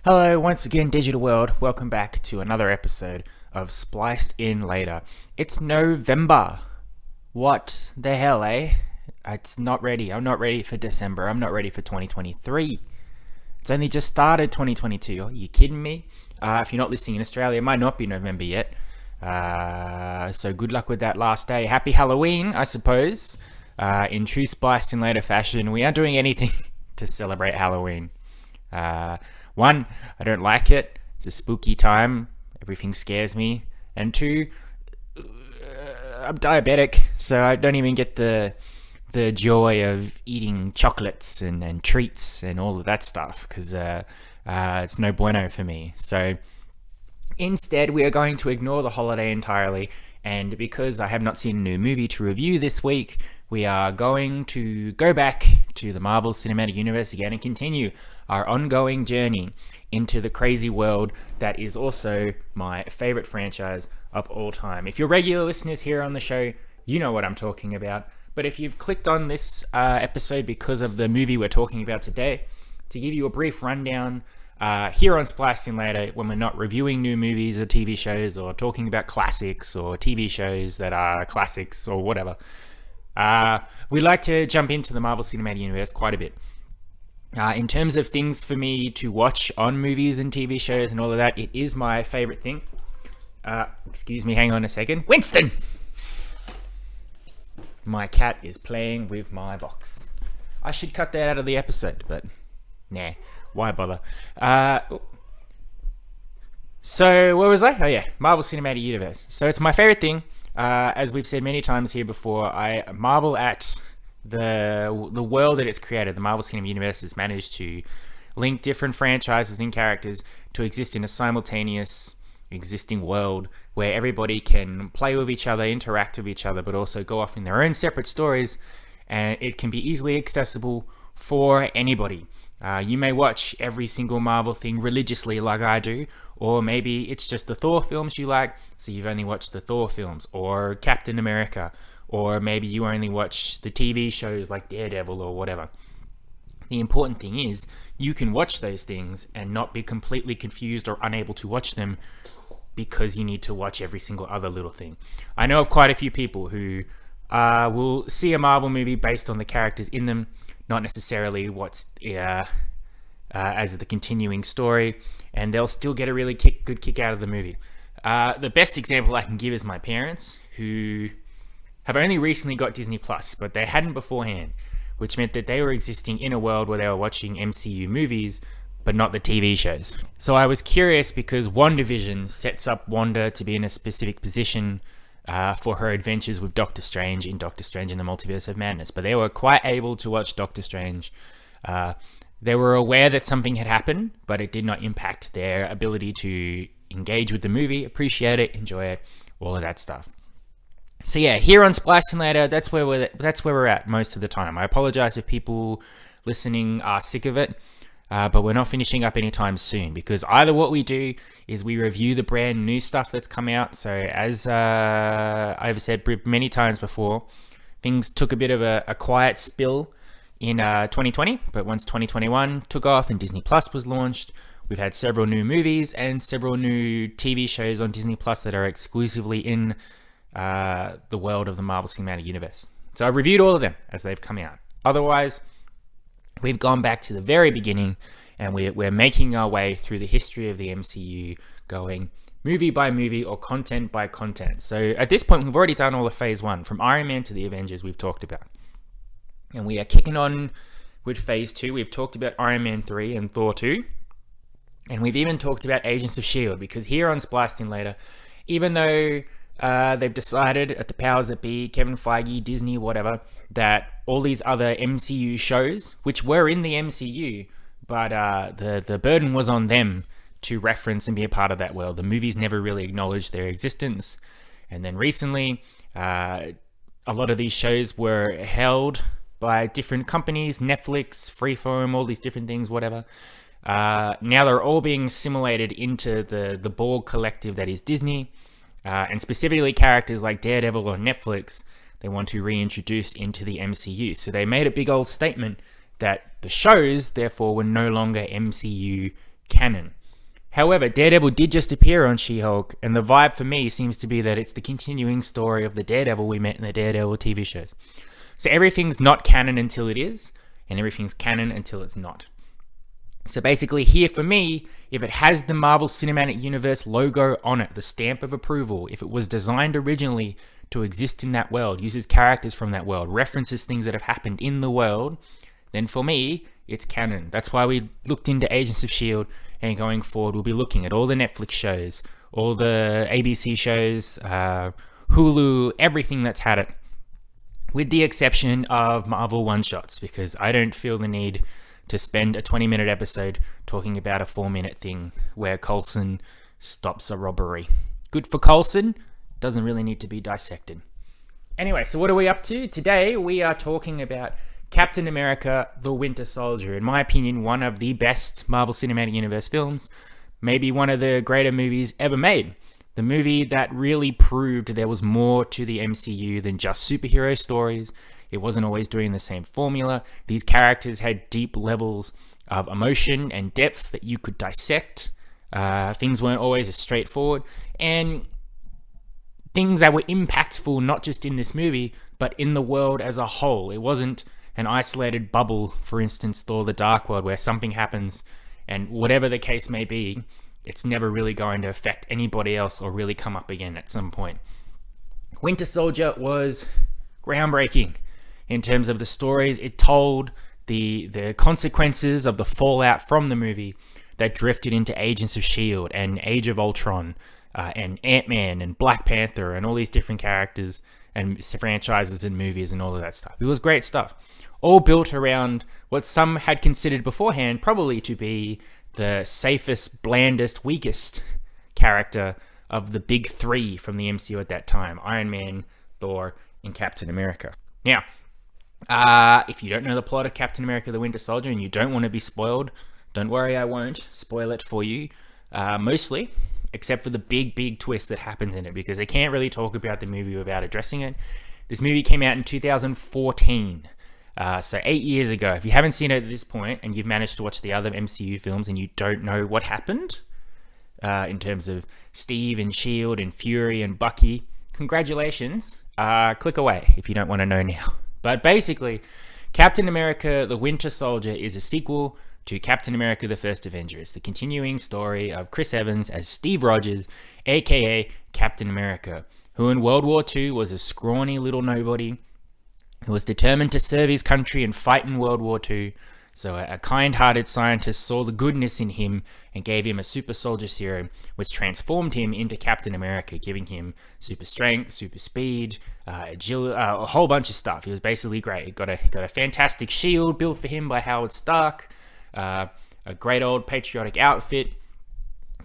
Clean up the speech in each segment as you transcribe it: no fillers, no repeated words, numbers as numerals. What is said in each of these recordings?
Hello, once again, digital world. Welcome back to another episode of Spliced In Later. It's November. What the hell, eh? It's not ready. I'm not ready for December. I'm not ready for 2023. It's only just started 2022. Are you kidding me? If you're not listening in Australia, it might not be November yet. So good luck with that last day. Happy Halloween, I suppose. In true Spliced In Later fashion, we aren't doing anything to celebrate Halloween. One, I don't like it. It's a spooky time. Everything scares me. And two, I'm diabetic, so I don't even get the joy of eating chocolates and treats and all of that stuff because it's no bueno for me. So instead, we are going to ignore the holiday entirely. And because I have not seen a new movie to review this week, we are going to go back to the Marvel Cinematic Universe again and continue our ongoing journey into the crazy world that is also my favorite franchise of all time. If you're regular listeners here on the show, you know what I'm talking about. But if you've clicked on this episode because of the movie we're talking about today, to give you a brief rundown, here on Spliced In Later, when we're not reviewing new movies or TV shows or talking about classics or TV shows that are classics or whatever, we like to jump into the Marvel Cinematic Universe quite a bit. In terms of things for me to watch on movies and TV shows and all of that, it is my favorite thing. Excuse me, hang on a second. Winston! My cat is playing with my box. I should cut that out of the episode, but nah, why bother? So, where was I? Oh yeah, Marvel Cinematic Universe. So it's my favorite thing. As we've said many times here before, I marvel at the world that it's created. The Marvel Cinematic Universe has managed to link different franchises and characters to exist in a simultaneous existing world where everybody can play with each other, interact with each other, but also go off in their own separate stories, and it can be easily accessible for anybody. You may watch every single Marvel thing religiously like I do, or maybe it's just the Thor films you like, so you've only watched the Thor films, or Captain America, or maybe you only watch the TV shows like Daredevil or whatever. The important thing is you can watch those things and not be completely confused or unable to watch them because you need to watch every single other little thing. I know of quite a few people who will see a Marvel movie based on the characters in them, not necessarily what's as the continuing story, and they'll still get a really good kick out of the movie. The best example I can give is my parents, who have only recently got Disney Plus, but they hadn't beforehand, which meant that they were existing in a world where they were watching MCU movies, but not the TV shows. So I was curious because WandaVision sets up Wanda to be in a specific position for her adventures with Doctor Strange in Doctor Strange in the Multiverse of Madness. But they were quite able to watch Doctor Strange. They were aware that something had happened, but it did not impact their ability to engage with the movie, appreciate it, enjoy it, all of that stuff. So yeah, here on Spliced In Later, that's where we're at most of the time. I apologize if people listening are sick of it, but we're not finishing up anytime soon, because either what we do is we review the brand new stuff that's come out. So as I've said many times before, things took a bit of a quiet spill in 2020, but once 2021 took off and Disney Plus was launched, we've had several new movies and several new TV shows on Disney Plus that are exclusively in the world of the Marvel Cinematic Universe. So I've reviewed all of them as they've come out. Otherwise, we've gone back to the very beginning and we're making our way through the history of the MCU, going movie by movie or content by content. So at this point, we've already done all of Phase 1, from Iron Man to the Avengers we've talked about. And we are kicking on with Phase 2. We've talked about Iron Man 3 and Thor 2. And we've even talked about Agents of S.H.I.E.L.D. because here on Spliced In Later, even though they've decided at the powers that be, Kevin Feige, Disney, whatever, that all these other MCU shows, which were in the MCU, but the burden was on them to reference and be a part of that world. The movies never really acknowledged their existence. And then recently, a lot of these shows were held by different companies, Netflix, Freeform, all these different things, whatever. Now they're all being assimilated into the Borg collective that is Disney. And specifically characters like Daredevil or Netflix, they want to reintroduce into the MCU. So they made a big old statement that the shows, therefore, were no longer MCU canon. However, Daredevil did just appear on She-Hulk, and the vibe for me seems to be that it's the continuing story of the Daredevil we met in the Daredevil TV shows. So everything's not canon until it is, and everything's canon until it's not. So basically here for me, if it has the Marvel Cinematic Universe logo on it, the stamp of approval, if it was designed originally to exist in that world, uses characters from that world, references things that have happened in the world, then for me, it's canon. That's why we looked into Agents of S.H.I.E.L.D. and going forward, we'll be looking at all the Netflix shows, all the ABC shows, Hulu, everything that's had it, with the exception of Marvel one-shots, because I don't feel the need to spend a 20-minute episode talking about a 4-minute thing where Coulson stops a robbery. Good for Coulson, doesn't really need to be dissected. Anyway, so what are we up to? Today, we are talking about Captain America, the Winter Soldier. In my opinion, one of the best Marvel Cinematic Universe films, maybe one of the greater movies ever made. The movie that really proved there was more to the MCU than just superhero stories. It wasn't always doing the same formula. These characters had deep levels of emotion and depth that you could dissect. Things weren't always as straightforward. And things that were impactful, not just in this movie, but in the world as a whole. It wasn't an isolated bubble, for instance, Thor the Dark World, where something happens and whatever the case may be, it's never really going to affect anybody else or really come up again at some point. Winter Soldier was groundbreaking in terms of the stories it told, the consequences of the fallout from the movie that drifted into Agents of S.H.I.E.L.D. and Age of Ultron, and Ant-Man and Black Panther and all these different characters and franchises and movies and all of that stuff. It was great stuff. All built around what some had considered beforehand probably to be the safest, blandest, weakest character of the big three from the MCU at that time: Iron Man, Thor, and Captain America. Now, if you don't know the plot of Captain America the Winter Soldier and you don't want to be spoiled, don't worry, I won't spoil it for you, mostly, except for the big twist that happens in it, because I can't really talk about the movie without addressing it. This movie came out in 2014, so 8 years ago. If you haven't seen it at this point and you've managed to watch the other MCU films and you don't know what happened, in terms of Steve and S.H.I.E.L.D. and Fury and Bucky, congratulations. Click away if you don't want to know now. But basically, Captain America the Winter Soldier is a sequel to Captain America the First Avenger. It's the continuing story of Chris Evans as Steve Rogers, aka Captain America, who in World War II was a scrawny little nobody who was determined to serve his country and fight in World War II. So a kind-hearted scientist saw the goodness in him and gave him a super soldier serum, which transformed him into Captain America, giving him super strength, super speed, agility, a whole bunch of stuff. He was basically great. He got a fantastic shield built for him by Howard Stark, a great old patriotic outfit,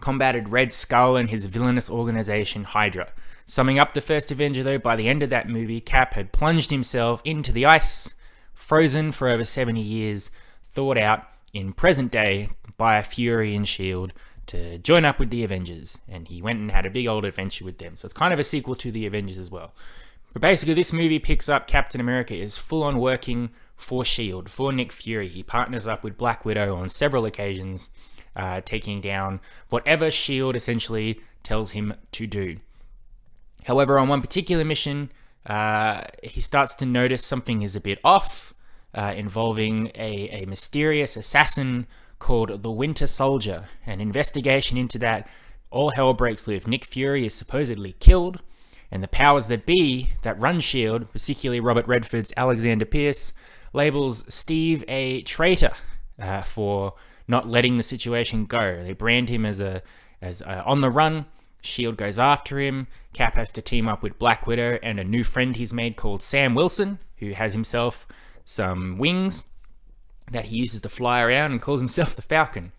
combated Red Skull and his villainous organization Hydra. Summing up the first Avenger though, by the end of that movie, Cap had plunged himself into the ice, frozen for over 70 years, thawed out in present day by Fury and S.H.I.E.L.D. to join up with the Avengers, and he went and had a big old adventure with them. So it's kind of a sequel to the Avengers as well. But basically this movie picks up Captain America is full on working for S.H.I.E.L.D., for Nick Fury. He partners up with Black Widow on several occasions, taking down whatever S.H.I.E.L.D. essentially tells him to do. However, on one particular mission, he starts to notice something is a bit off, involving a mysterious assassin called the Winter Soldier. An investigation into that, all hell breaks loose. Nick Fury is supposedly killed, and the powers that be that run S.H.I.E.L.D., particularly Robert Redford's Alexander Pierce, labels Steve a traitor for not letting the situation go. They brand him as on the run. S.H.I.E.L.D. goes after him. Cap has to team up with Black Widow and a new friend he's made called Sam Wilson, who has himself some wings that he uses to fly around and calls himself the Falcon.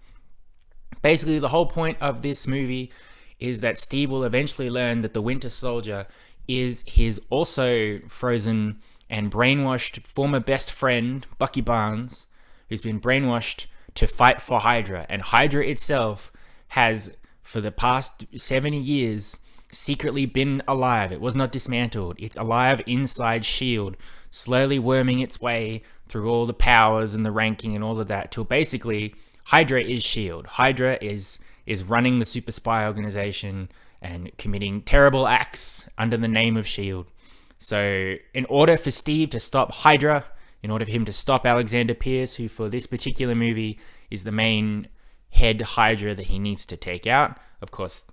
Basically, the whole point of this movie is that Steve will eventually learn that the Winter Soldier is his also frozen and brainwashed former best friend, Bucky Barnes, who's been brainwashed to fight for Hydra. And Hydra itself has, for the past 70 years, secretly been alive. It was not dismantled. It's alive inside S.H.I.E.L.D., slowly worming its way through all the powers and the ranking and all of that, till basically Hydra is S.H.I.E.L.D. Hydra is running the super spy organization and committing terrible acts under the name of S.H.I.E.L.D. So in order for Steve to stop Hydra, in order for him to stop Alexander Pierce, who for this particular movie is the main head Hydra that he needs to take out, of course,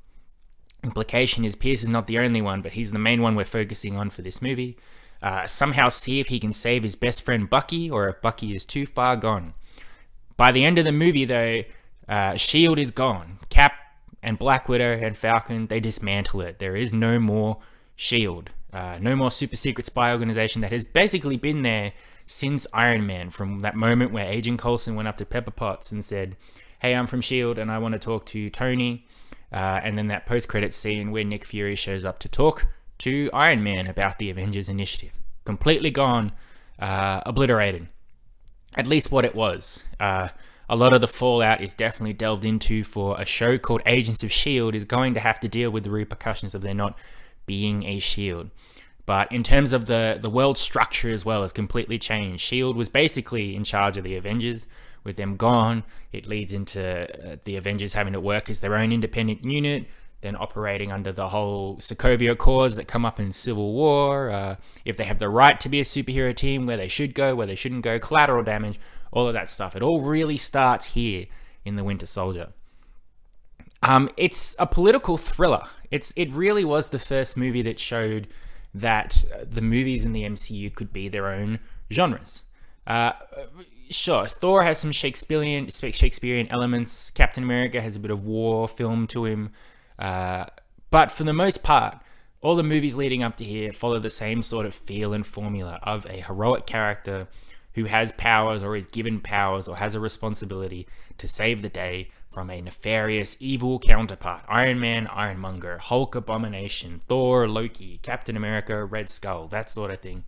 implication is Pierce is not the only one, but he's the main one we're focusing on for this movie. Somehow see if he can save his best friend Bucky, or if Bucky is too far gone. By the end of the movie, though, S.H.I.E.L.D. is gone. Cap and Black Widow and Falcon, they dismantle it. There is no more S.H.I.E.L.D. No more super secret spy organization that has basically been there since Iron Man, from that moment where Agent Coulson went up to Pepper Potts and said, "Hey, I'm from S.H.I.E.L.D. and I want to talk to Tony." And then that post-credits scene where Nick Fury shows up to talk to Iron Man about the Avengers Initiative. Completely gone, obliterated. At least what it was. A lot of the fallout is definitely delved into for a show called Agents of S.H.I.E.L.D. is going to have to deal with the repercussions of there not being a S.H.I.E.L.D. But in terms of the world structure as well, has completely changed. S.H.I.E.L.D. was basically in charge of the Avengers. With them gone, it leads into the Avengers having to work as their own independent unit, then operating under the whole Sokovia Accords that come up in Civil War, if they have the right to be a superhero team, where they should go, where they shouldn't go, collateral damage, all of that stuff. It all really starts here in The Winter Soldier. It's a political thriller. It really was the first movie that showed that the movies in the MCU could be their own genres. Sure, Thor has some Shakespearean elements. Captain America has a bit of war film to him. But for the most part, all the movies leading up to here follow the same sort of feel and formula of a heroic character who has powers, or is given powers, or has a responsibility to save the day from a nefarious, evil counterpart. Iron Man, Ironmonger, Hulk, Abomination, Thor, Loki, Captain America, Red Skull, that sort of thing.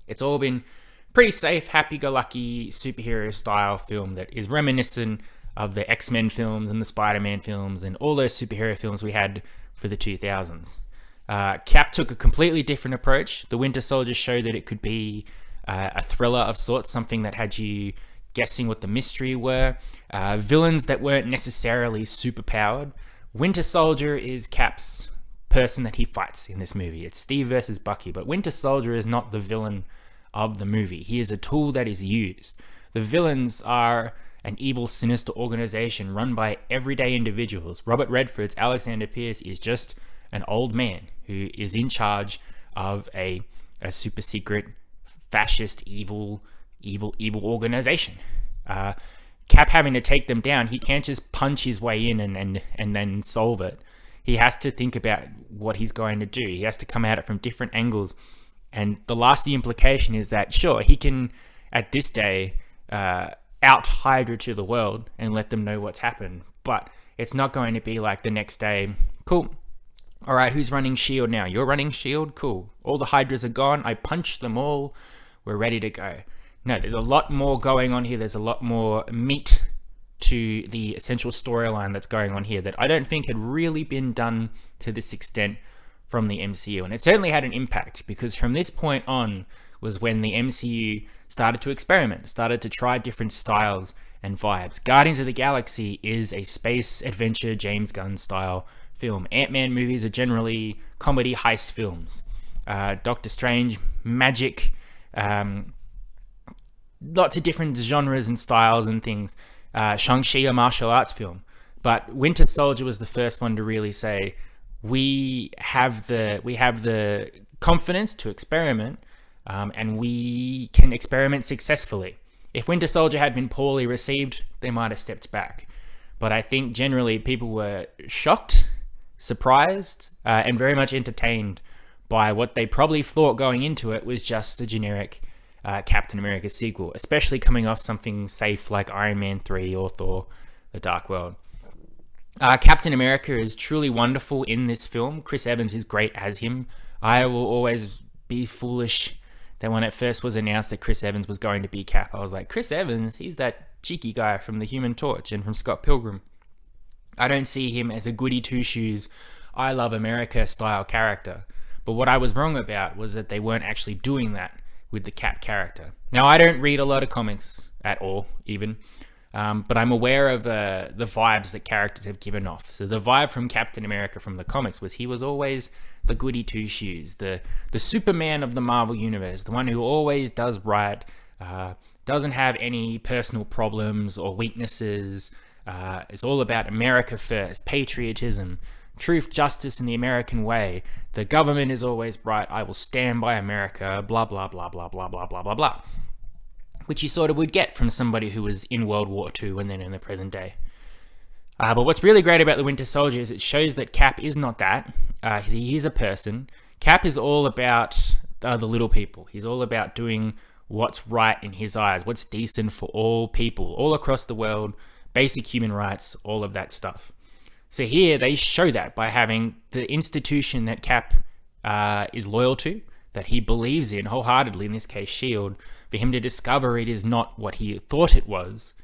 It's all been pretty safe, happy-go-lucky superhero style film that is reminiscent of the X-Men films and the Spider-Man films and all those superhero films we had for the 2000s. Cap took a completely different approach. The Winter Soldier showed that it could be a thriller of sorts, something that had you guessing what the mystery were. Villains that weren't necessarily superpowered. Winter Soldier is Cap's person that he fights in this movie. It's Steve versus Bucky, but Winter Soldier is not the villain of the movie. He is a tool that is used. The villains are an evil, sinister organization run by everyday individuals. Robert Redford's Alexander Pierce is just an old man who is in charge of a super secret, fascist, evil organization. Cap having to take them down, he can't just punch his way in and then solve it. He has to think about what he's going to do. He has to come at it from different angles. And the lasting implication is that, sure, he can, at this day, out Hydra to the world and let them know what's happened. But it's not going to be like the next day, cool, all right, who's running S.H.I.E.L.D. now? You're running S.H.I.E.L.D.? Cool. All the Hydras are gone. I punched them all. We're ready to go. No, there's a lot more going on here. There's a lot more meat to the essential storyline that's going on here that I don't think had really been done to this extent from the MCU. And it certainly had an impact, because from this point on was when the MCU started to experiment, started to try different styles and vibes. Guardians of the Galaxy is a space adventure James Gunn style film. Ant-Man movies are generally comedy heist films. Doctor Strange, magic, lots of different genres and styles and things. Shang-Chi, a martial arts film. But Winter Soldier was the first one to really say, we have the confidence to experiment, and we can experiment successfully. If Winter Soldier had been poorly received, they might have stepped back. But I think generally people were shocked, surprised, and very much entertained by what they probably thought going into it was just a generic Captain America sequel, especially coming off something safe like Iron Man 3 or Thor: The Dark World. Captain America is truly wonderful in this film. Chris Evans is great as him. I will always be foolish that when it first was announced that Chris Evans was going to be Cap, I was like, Chris Evans, he's that cheeky guy from The Human Torch and from Scott Pilgrim. I don't see him as a goody two-shoes, I love America style character. But what I was wrong about was that they weren't actually doing that with the Cap character. Now, I don't read a lot of comics at all, even. but I'm aware of the vibes that characters have given off. So the vibe from Captain America from the comics was he was always the goody two-shoes, the Superman of the Marvel Universe, the one who always does right, doesn't have any personal problems or weaknesses. It's all about America first, patriotism, truth, justice, and the American way. The government is always right. I will stand by America, blah, blah, blah, blah, blah, blah, blah, blah, blah. Which you sort of would get from somebody who was in World War II and then in the present day. But what's really great about the Winter Soldier is it shows that Cap is not that. He is a person. Cap is all about the little people. He's all about doing what's right in his eyes, what's decent for all people, all across the world, basic human rights, all of that stuff. So here they show that by having the institution that Cap is loyal to, that he believes in wholeheartedly, in this case S.H.I.E.L.D., for him to discover it is not what he thought it was,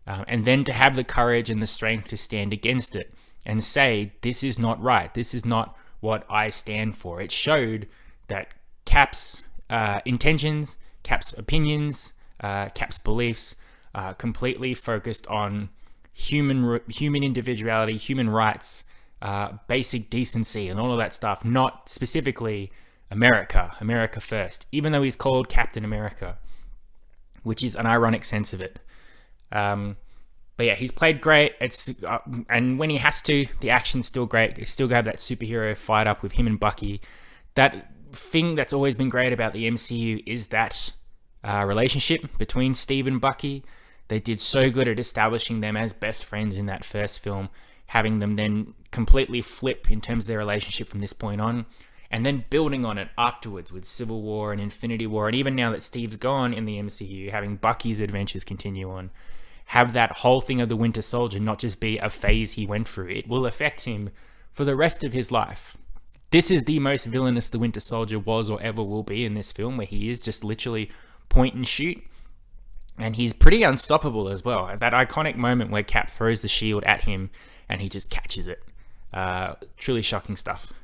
and then to have the courage and the strength to stand against it and say, this is not right, this is not what I stand for. It showed that Cap's intentions, Cap's opinions, Cap's beliefs are completely focused on human individuality, human rights, basic decency, and all of that stuff, not specifically America first, even though he's called Captain America, which is an ironic sense of it. But yeah, he's played great. And when he has to, the action's still great. They still have that superhero fight up with him and Bucky. That thing that's always been great about the MCU is that relationship between Steve and Bucky. They did so good at establishing them as best friends in that first film, having them then completely flip in terms of their relationship from this point on, and then building on it afterwards with Civil War and Infinity War, and even now that Steve's gone in the MCU, having Bucky's adventures continue on, have that whole thing of the Winter Soldier not just be a phase he went through. It will affect him for the rest of his life. This is the most villainous the Winter Soldier was or ever will be in this film, where he is just literally point and shoot. And he's pretty unstoppable as well. That iconic moment where Cap throws the shield at him and he just catches it. Truly shocking stuff.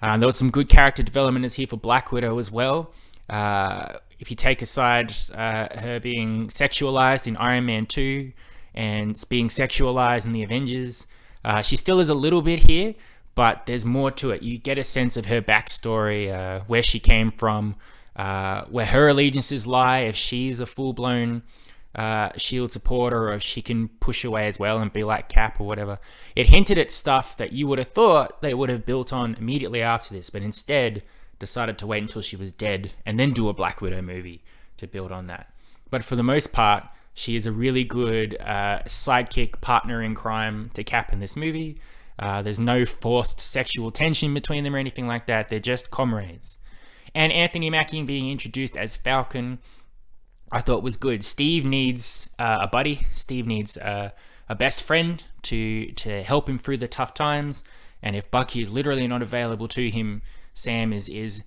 There was some good character development as here for Black Widow as well. If you take aside her being sexualized in Iron Man 2 and being sexualized in the Avengers, she still is a little bit here, but there's more to it. You get a sense of her backstory, where she came from, where her allegiances lie, if she's a full-blown S.H.I.E.L.D. supporter, or if she can push away as well and be like Cap or whatever. It hinted at stuff that you would have thought they would have built on immediately after this, but instead decided to wait until she was dead and then do a Black Widow movie to build on that. But for the most part, she is a really good sidekick, partner in crime to Cap in this movie. There's no forced sexual tension between them or anything like that. They're just comrades. And Anthony Mackie being introduced as Falcon, I thought was good. Steve needs a buddy. Steve needs a best friend to help him through the tough times. And if Bucky is literally not available to him, Sam is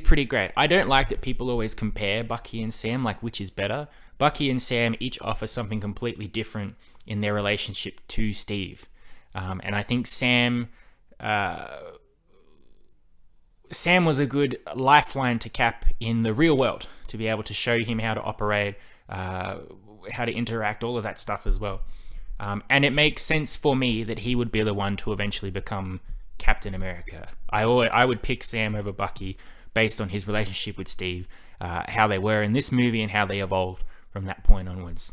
pretty great. I don't like that people always compare Bucky and Sam, like which is better. Bucky and Sam each offer something completely different in their relationship to Steve. And I think Sam was a good lifeline to Cap in the real world, to be able to show him how to operate, how to interact, all of that stuff as well. And it makes sense for me that he would be the one to eventually become Captain America. I would pick Sam over Bucky based on his relationship with Steve, how they were in this movie and how they evolved from that point onwards.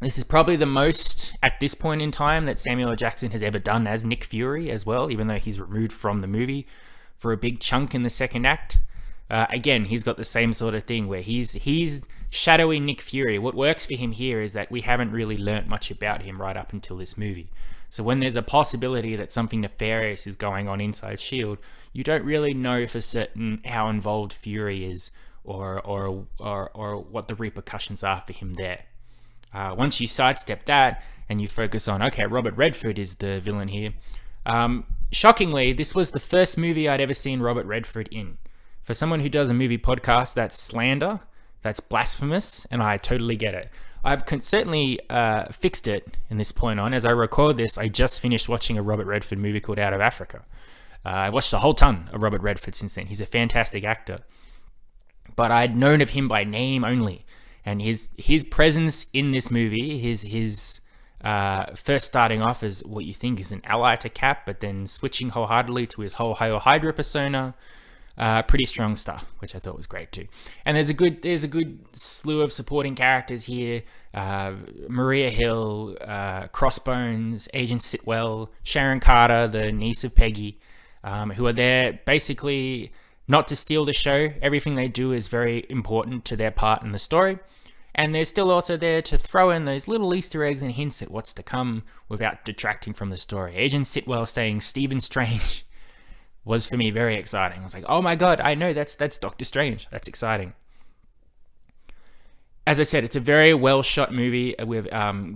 This is probably the most, at this point in time, that Samuel L. Jackson has ever done as Nick Fury as well, even though he's removed from the movie for a big chunk in the second act. Again, he's got the same sort of thing where he's shadowy Nick Fury. What works for him here is that we haven't really learnt much about him right up until this movie. So when there's a possibility that something nefarious is going on inside S.H.I.E.L.D., you don't really know for certain how involved Fury is or what the repercussions are for him there. Once you sidestep that and you focus on, okay, Robert Redford is the villain here. Shockingly, this was the first movie I'd ever seen Robert Redford in. For someone who does a movie podcast, that's slander, that's blasphemous, and I totally get it. I've certainly fixed it in this point on. As I record this, I just finished watching a Robert Redford movie called Out of Africa. I watched a whole ton of Robert Redford since then. He's a fantastic actor. But I'd known of him by name only. And his presence in this movie, his first starting off as what you think is an ally to Cap, but then switching wholeheartedly to his whole Hail Hydra persona. Pretty strong stuff, which I thought was great too. And there's a good slew of supporting characters here. Maria Hill, Crossbones, Agent Sitwell, Sharon Carter, the niece of Peggy, who are there basically not to steal the show. Everything they do is very important to their part in the story. And they're still also there to throw in those little Easter eggs and hints at what's to come without detracting from the story. Agent Sitwell saying Stephen Strange was for me very exciting. I was like, oh my god, I know that's Doctor Strange. That's exciting. As I said, it's a very well shot movie with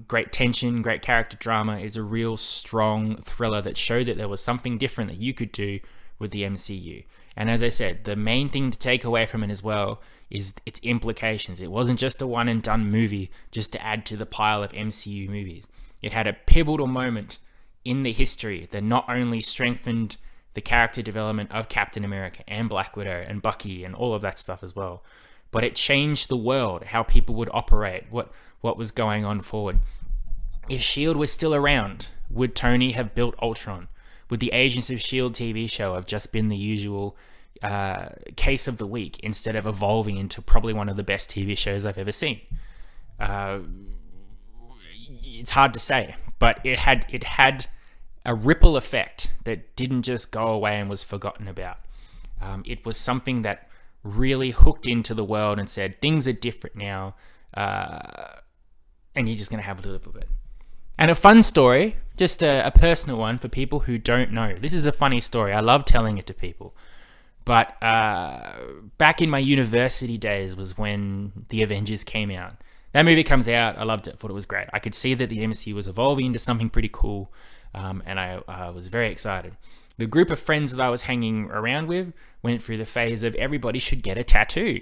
great tension, great character drama. It's a real strong thriller that showed that there was something different that you could do with the MCU. And as I said, the main thing to take away from it as well is its implications. It wasn't just a one and done movie just to add to the pile of MCU movies. It had a pivotal moment in the history that not only strengthened the character development of Captain America and Black Widow and Bucky and all of that stuff as well, but it changed the world, how people would operate, what was going on forward. If S.H.I.E.L.D. was still around, would Tony have built Ultron? Would the Agents of S.H.I.E.L.D. TV show have just been the usual case of the week instead of evolving into probably one of the best TV shows I've ever seen? It's hard to say, but it had a ripple effect that didn't just go away and was forgotten about. It was something that really hooked into the world and said, things are different now, and you're just going to have a little bit. And a fun story, just a personal one for people who don't know. This is a funny story. I love telling it to people. But back in my university days was when The Avengers came out. That movie comes out, I loved it, thought it was great. I could see that the MCU was evolving into something pretty cool. And I was very excited. The group of friends that I was hanging around with went through the phase of everybody should get a tattoo.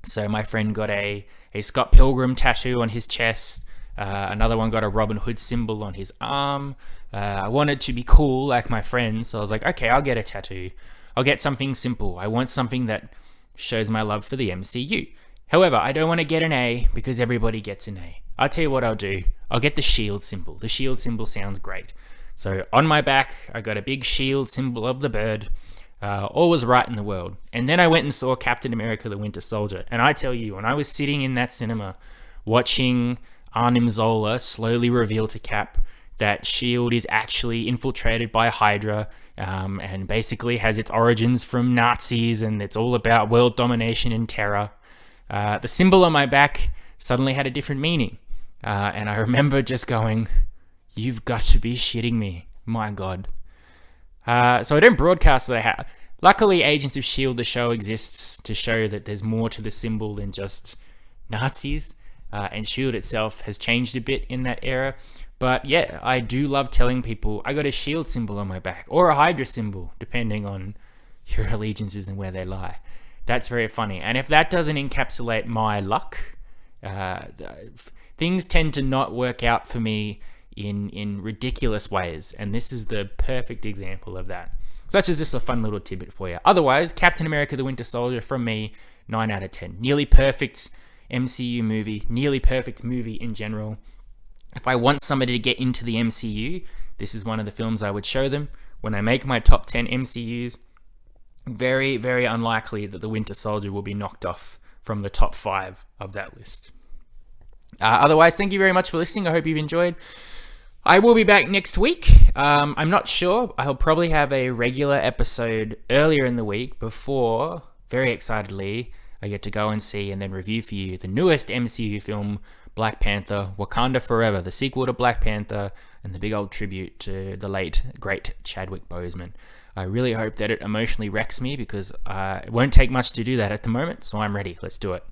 So my friend got a Scott Pilgrim tattoo on his chest. Another one got a Robin Hood symbol on his arm. I wanted to be cool like my friends, so I was like, okay, I'll get a tattoo. I'll get something simple. I want something that shows my love for the MCU. However, I don't want to get an A because everybody gets an A. I'll tell you what I'll do. I'll get the shield symbol. The shield symbol sounds great. So on my back, I got a big shield symbol of the bird. All was right in the world. And then I went and saw Captain America the Winter Soldier. And I tell you, when I was sitting in that cinema watching Arnim Zola slowly reveal to Cap that S.H.I.E.L.D. is actually infiltrated by Hydra and basically has its origins from Nazis and it's all about world domination and terror. The symbol on my back suddenly had a different meaning. And I remember just going, you've got to be shitting me. My God. So I don't broadcast that I have. Luckily, Agents of S.H.I.E.L.D., the show exists to show that there's more to the symbol than just Nazis. And S.H.I.E.L.D. itself has changed a bit in that era. But yeah, I do love telling people I got a S.H.I.E.L.D. symbol on my back. Or a Hydra symbol, depending on your allegiances and where they lie. That's very funny. And if that doesn't encapsulate my luck, things tend to not work out for me in ridiculous ways. And this is the perfect example of that. So that's just a fun little tidbit for you. Otherwise, Captain America the Winter Soldier, from me, 9 out of 10. Nearly perfect MCU movie. Nearly perfect movie in general. If I want somebody to get into the MCU, this is one of the films I would show them. When I make my top 10 MCUs, very, very unlikely that the Winter Soldier will be knocked off from the top 5 of that list. Otherwise, thank you very much for listening. I hope you've enjoyed. I will be back next week. I'm not sure. I'll probably have a regular episode earlier in the week before, very excitedly, I get to go and see and then review for you the newest MCU film, Black Panther, Wakanda Forever, the sequel to Black Panther, and the big old tribute to the late, great Chadwick Boseman. I really hope that it emotionally wrecks me because it won't take much to do that at the moment, so I'm ready. Let's do it.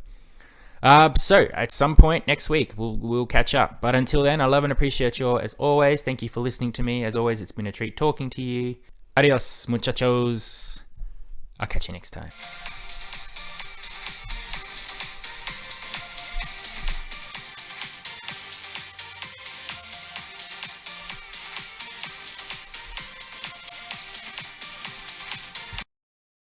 So, at some point next week, we'll catch up. But until then, I love and appreciate you all as always. Thank you for listening to me. As always, it's been a treat talking to you. Adios, muchachos. I'll catch you next time.